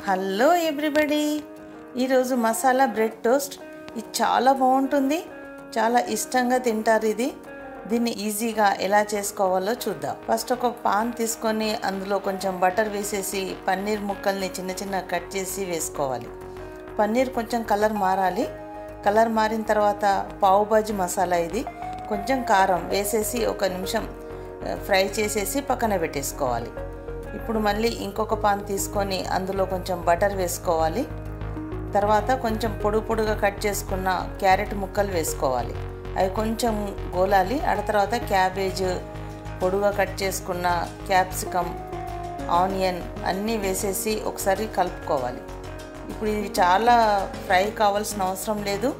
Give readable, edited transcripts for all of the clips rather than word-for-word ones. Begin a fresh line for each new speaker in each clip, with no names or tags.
Hello everybody, ఈరోజు masala bread toast. ఇది చాలా బాగుంటుంది, చాలా ఇష్టంగా తింటారు. దీన్ని ఈజీగా ఎలా చేసుకోవాలో చూద్దాం. ఫస్ట్ ఒక పాన్ తీసుకొని అందులో కొంచెం బటర్ వేసేసి పన్నీర్ ముక్కల్ని చిన్న చిన్న కట్ చేసి వేసుకోవాలి. పన్నీర్ కొంచెం కలర్ మారాలి. కలర్ మారిన తర్వాత పావు బాజీ మసాలా, ఇది కొంచెం కారం వేసేసి ఒక నిమిషం ఫ్రై చేసేసి పక్కన పెట్టేసుకోవాలి. ఇప్పుడు మళ్ళీ ఇంకొక పాన్ తీసుకొని అందులో కొంచెం బటర్ వేసుకోవాలి. తర్వాత కొంచెం పొడుగా కట్ చేసుకున్న క్యారెట్ ముక్కలు వేసుకోవాలి. అవి కొంచెం గోలాలి. ఆ తర్వాత క్యాబేజ్, పొడుగా కట్ చేసుకున్న క్యాప్సికమ్, ఆనియన్ అన్నీ వేసేసి ఒకసారి కలుపుకోవాలి. ఇప్పుడు ఇది చాలా ఫ్రై కావాల్సిన అవసరం లేదు.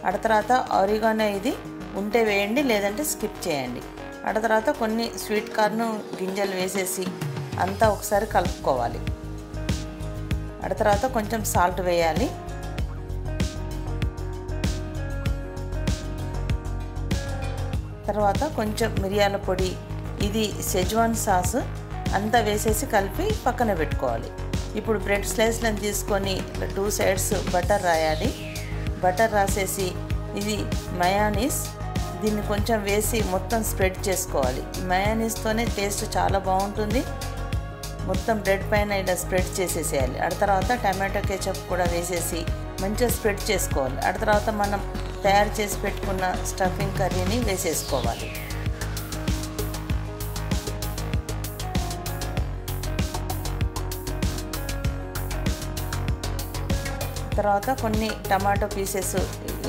ఆ తర్వాత ఆరిగానో ఇది ఉంటే వేయండి, లేదంటే స్కిప్ చేయండి. ఆ తర్వాత కొన్ని స్వీట్ కార్న్ గింజలు వేసేసి అంతా ఒకసారి కలుపుకోవాలి. ఆ తర్వాత కొంచెం సాల్ట్ వేయాలి. తర్వాత కొంచెం మిరియాల పొడి, ఇది షెజ్వాన్ సాస్ అంతా వేసేసి కలిపి పక్కన పెట్టుకోవాలి. ఇప్పుడు బ్రెడ్ స్లైస్లను తీసుకొని 2 సైడ్స్ బటర్ రాయాలి. బటర్ రాసేసి ఇది మయోనీస్, దీన్ని కొంచెం వేసి మొత్తం స్ప్రెడ్ చేసుకోవాలి. మయోనీస్తోనే టేస్ట్ చాలా బాగుంటుంది. మొత్తం బ్రెడ్ పైన ఇలా స్ప్రెడ్ చేసేసేయాలి. ఆ తర్వాత టమాటో కెచప్ కూడా వేసేసి మంచిగా స్ప్రెడ్ చేసుకోవాలి. ఆ తర్వాత మనం తయారు చేసి పెట్టుకున్న స్టఫింగ్ కర్రీని వేసేసుకోవాలి. తర్వాత కొన్ని టమాటో పీసెస్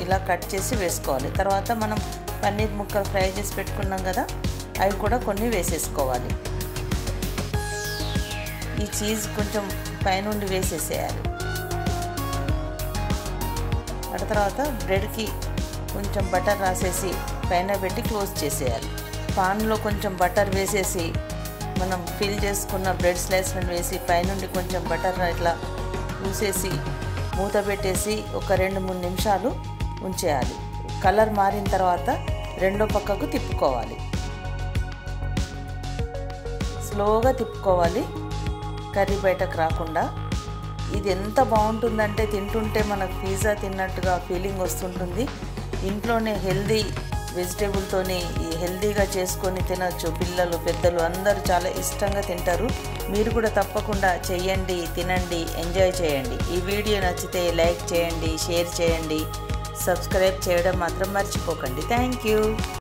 ఇలా కట్ చేసి వేసుకోవాలి. తర్వాత మనం పన్నీర్ ముక్కలు ఫ్రై చేసి పెట్టుకున్నాం కదా, అవి కూడా కొన్ని వేసేసుకోవాలి. ఈ చీజ్ కొంచెం పైనుండి వేసేసేయాలి. ఆ తర్వాత బ్రెడ్కి కొంచెం బటర్ రాసేసి పైన పెట్టి క్లోజ్ చేసేయాలి. పాన్లో కొంచెం బటర్ వేసేసి మనం ఫిల్ చేసుకున్న బ్రెడ్ స్లైస్లను వేసి పైనుండి కొంచెం బటర్ ఇట్లా పూసేసి మూత పెట్టేసి ఒక 2-3 నిమిషాలు ఉంచేయాలి. కలర్ మారిన తర్వాత రెండో పక్కకు తిప్పుకోవాలి. స్లోగా తిప్పుకోవాలి, కర్రీ బయటకు రాకుండా. ఇది ఎంత బాగుంటుందంటే తింటుంటే మనకు పిజ్జా తిన్నట్టుగా ఫీలింగ్ వస్తుంటుంది. ఇంట్లోనే హెల్దీ వెజిటేబుల్తోని హెల్దీగా చేసుకొని తినచ్చు. పిల్లలు, పెద్దలు అందరూ చాలా ఇష్టంగా తింటారు. మీరు కూడా తప్పకుండా చెయ్యండి, తినండి, ఎంజాయ్ చేయండి. ఈ వీడియో నచ్చితే లైక్ చేయండి, షేర్ చేయండి, సబ్స్క్రైబ్ చేయడం మాత్రం మర్చిపోకండి. Thank you.